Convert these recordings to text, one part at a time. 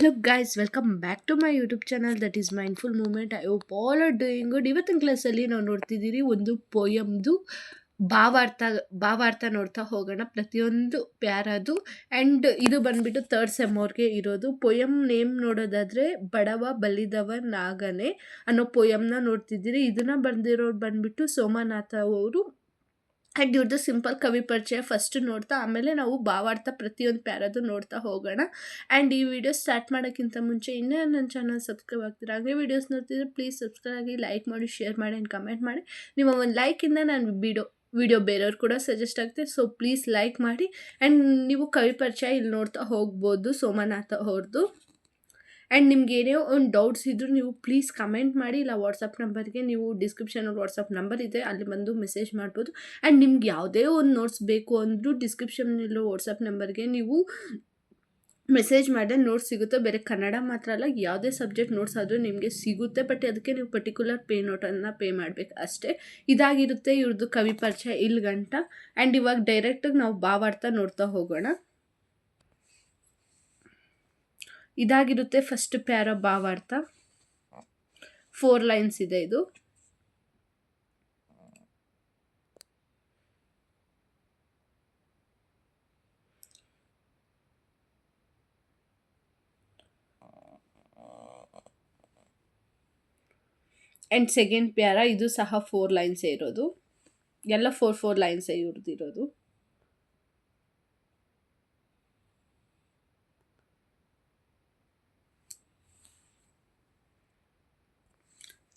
Hello guys, welcome back to my YouTube channel that is Mindful Movement. I hope all are doing good. ಇವತ್ತಿನ ಕ್ಲಾಸಲ್ಲಿ ನಾವು ನೋಡ್ತಿದ್ದೀರಿ ಒಂದು ಪೋಯಮ್ದು ಭಾವಾರ್ಥ ಭಾವಾರ್ಥ ನೋಡ್ತಾ ಹೋಗೋಣ. ಪ್ರತಿಯೊಂದು ಪ್ಯಾರದು ಆ್ಯಂಡ್ ಇದು ಬಂದ್ಬಿಟ್ಟು ಥರ್ಡ್ ಸೆಮ್ ಅವ್ರಿಗೆ ಇರೋದು. ಪೊಯಮ್ ನೇಮ್ ನೋಡೋದಾದರೆ ಬಡವ ಬಲಿದವ ನಾಗನೆ ಅನ್ನೋ ಪೊಯಮ್ನ ನೋಡ್ತಿದ್ದೀರಿ. ಇದನ್ನು ಬಂದಿರೋರು ಬಂದ್ಬಿಟ್ಟು ಸೋಮನಾಥ ಅವರು. ಆ್ಯಂಡ್ ಇವ್ರದ್ದು ಸಿಂಪಲ್ ಕವಿ ಪರಿಚಯ ಫಸ್ಟ್ ನೋಡ್ತಾ ಆಮೇಲೆ ನಾವು ಭಾವಾರ್ಥ ಪ್ರತಿಯೊಂದು ಪ್ಯಾರದು ನೋಡ್ತಾ ಹೋಗೋಣ. ಆ್ಯಂಡ್ ಈ ವಿಡಿಯೋ ಸ್ಟಾರ್ಟ್ ಮಾಡೋಕ್ಕಿಂತ ಮುಂಚೆ ಇನ್ನೂ ನನ್ನ ಚಾನಲ್ ಸಬ್ಸ್ಕ್ರೈಬ್ ಆಗ್ತೀರಾ, ಹಾಗೆ ವೀಡಿಯೋಸ್ ನೋಡ್ತಿದ್ರೆ ಪ್ಲೀಸ್ ಸಬ್ಸ್ಕ್ರೈಬ್ ಆಗಿ, ಲೈಕ್ ಮಾಡಿ, ಶೇರ್ ಮಾಡಿ ಆ್ಯಂಡ್ ಕಮೆಂಟ್ ಮಾಡಿ. ನಿಮ್ಮ ಒಂದು ಲೈಕಿಂದ ನಾನು ವಿಡಿಯೋ ಬೇರೆಯವ್ರು ಕೂಡ ಸಜೆಸ್ಟ್ ಆಗುತ್ತೆ. ಸೊ ಪ್ಲೀಸ್ ಲೈಕ್ ಮಾಡಿ. ಆ್ಯಂಡ್ ನೀವು ಕವಿ ಪರಿಚಯ ಇಲ್ಲಿ ನೋಡ್ತಾ ಹೋಗ್ಬೋದು ಸೋಮನಾಥ ಅವ್ರದ್ದು. ಆ್ಯಂಡ್ ನಿಮ್ಗೆ ಏನೇ ಒಂದು ಡೌಟ್ಸ್ ಇದ್ದರೂ ನೀವು ಪ್ಲೀಸ್ ಕಮೆಂಟ್ ಮಾಡಿ, ಇಲ್ಲ ವಾಟ್ಸಪ್ ನಂಬರ್ಗೆ ನೀವು ಡಿಸ್ಕ್ರಿಪ್ಷನಲ್ಲಿ ವಾಟ್ಸಪ್ ನಂಬರ್ ಇದೆ, ಅಲ್ಲಿ ಬಂದು ಮೆಸೇಜ್ ಮಾಡ್ಬೋದು. ಆ್ಯಂಡ್ ನಿಮ್ಗೆ ಯಾವುದೇ ಒಂದು ನೋಟ್ಸ್ ಬೇಕು ಅಂದರೂ ಡಿಸ್ಕ್ರಿಪ್ಷನ್ನಲ್ಲಿರೋ ವಾಟ್ಸಪ್ ನಂಬರ್ಗೆ ನೀವು ಮೆಸೇಜ್ ಮಾಡಿದ್ರೆ ನೋಟ್ಸ್ ಸಿಗುತ್ತೆ. ಬೇರೆ ಕನ್ನಡ ಮಾತ್ರ ಅಲ್ಲ, ಯಾವುದೇ ಸಬ್ಜೆಕ್ಟ್ ನೋಟ್ಸ್ ಆದರೂ ನಿಮಗೆ ಸಿಗುತ್ತೆ. ಬಟ್ ಅದಕ್ಕೆ ನೀವು ಪರ್ಟಿಕ್ಯುಲರ್ ನೋಟನ್ನು ಪೇ ಮಾಡಬೇಕು ಅಷ್ಟೇ. ಇದಾಗಿರುತ್ತೆ ಇವ್ರದ್ದು ಕವಿ ಪರಿಚಯ ಇಲ್ಲಿ ಗಂಟ. ಆ್ಯಂಡ್ ಇವಾಗ ಡೈರೆಕ್ಟಾಗಿ ನಾವು ಭಾವಾರ್ಥ ನೋಡ್ತಾ ಹೋಗೋಣ. ಇದಾಗಿರುತ್ತೆ ಫಸ್ಟ್ ಪ್ಯಾರ ಭಾವಾರ್ಥ. 4 ಲೈನ್ಸ್ ಇದೆ ಇದು. ಆ್ಯಂಡ್ ಸೆಕೆಂಡ್ ಪ್ಯಾರ ಇದು ಸಹ 4 ಲೈನ್ಸೇ ಇರೋದು. ಎಲ್ಲ 4 ಲೈನ್ಸೇ ಇರೋದು.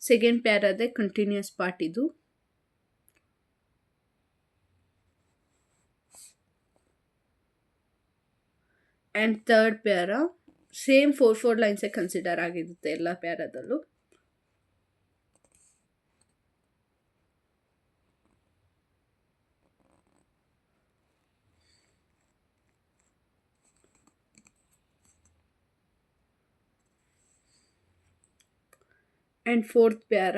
ಸೆಕೆಂಡ್ ಪ್ಯಾರದೇ ಕಂಟಿನ್ಯೂಸ್ ಪಾರ್ಟ್ ಇದು. ಆ್ಯಂಡ್ ಥರ್ಡ್ ಪ್ಯಾರ ಸೇಮ್ 4 ಲೈನ್ಸೇ ಕನ್ಸಿಡರ್ ಆಗಿರುತ್ತೆ ಎಲ್ಲ ಪ್ಯಾರದಲ್ಲೂ. ಆ್ಯಂಡ್ ಫೋರ್ತ್ ಪ್ಯಾರ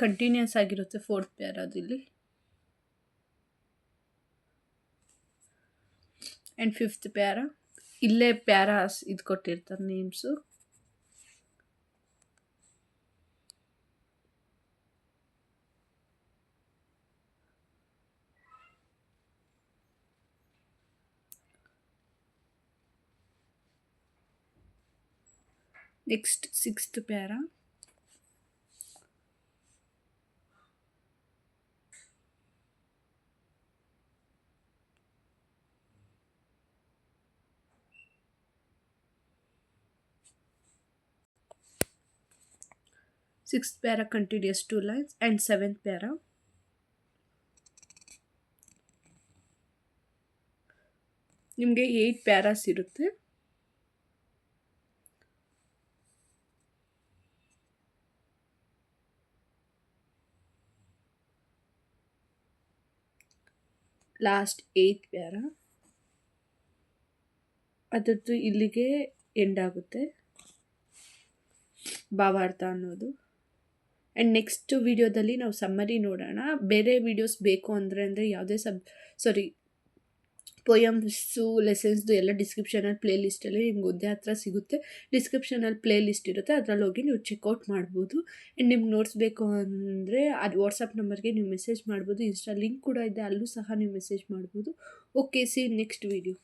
ಕಂಟಿನ್ಯೂಸ್ ಆಗಿರುತ್ತೆ ಫೋರ್ತ್ ಪ್ಯಾರದಲ್ಲಿ. ಆ್ಯಂಡ್ ಫಿಫ್ತ್ ಪ್ಯಾರ ಇಲ್ಲೇ ಪ್ಯಾರಾಸ್ ಇದು ಕೊಟ್ಟಿರ್ತಾರೆ names. Next sixth para. Sixth para continues 2 lines. And seventh para ನಿಮಗೆ 8 ಪ್ಯಾರಾಸ್ ಇರುತ್ತೆ. ಲಾಸ್ಟ್ 8th ಪ್ಯಾರ ಅದರದ್ದು ಇಲ್ಲಿಗೆ ಎಂಡ್ ಆಗುತ್ತೆ ಭಾವಾರ್ಥ ಅನ್ನೋದು. ಆ್ಯಂಡ್ ನೆಕ್ಸ್ಟ್ ವಿಡಿಯೋದಲ್ಲಿ ನಾವು ಸಮ್ಮರಿ ನೋಡೋಣ. ಬೇರೆ ವಿಡಿಯೋಸ್ ಬೇಕು ಅಂದರೆ ಯಾವುದೇ ಪೊಯಮ್ಸು ಲೆಸನ್ಸ್ದು ಎಲ್ಲ ಡಿಸ್ಕ್ರಿಪ್ಷನಲ್ಲಿ ಪ್ಲೇ ಲಿಸ್ಟಲ್ಲಿ ನಿಮ್ಗೆ ಒಂದೇ ಹತ್ರ ಸಿಗುತ್ತೆ. ಡಿಸ್ಕ್ರಿಪ್ಷನಲ್ಲಿ ಪ್ಲೇ ಲಿಸ್ಟ್ ಇರುತ್ತೆ, ಅದರಲ್ಲಿ ಹೋಗಿ ನೀವು ಚೆಕ್ಔಟ್ ಮಾಡ್ಬೋದು. ಆ್ಯಂಡ್ ನಿಮ್ಗೆ ನೋಟ್ಸ್ ಬೇಕು ಅಂದರೆ ಅದು ವಾಟ್ಸಪ್ ನಂಬರ್ಗೆ ನೀವು ಮೆಸೇಜ್ ಮಾಡ್ಬೋದು. ಇನ್ಸ್ಟಾ ಲಿಂಕ್ ಕೂಡ ಇದೆ, ಅಲ್ಲೂ ಸಹ ನೀವು ಮೆಸೇಜ್ ಮಾಡ್ಬೋದು. Okay, C next video.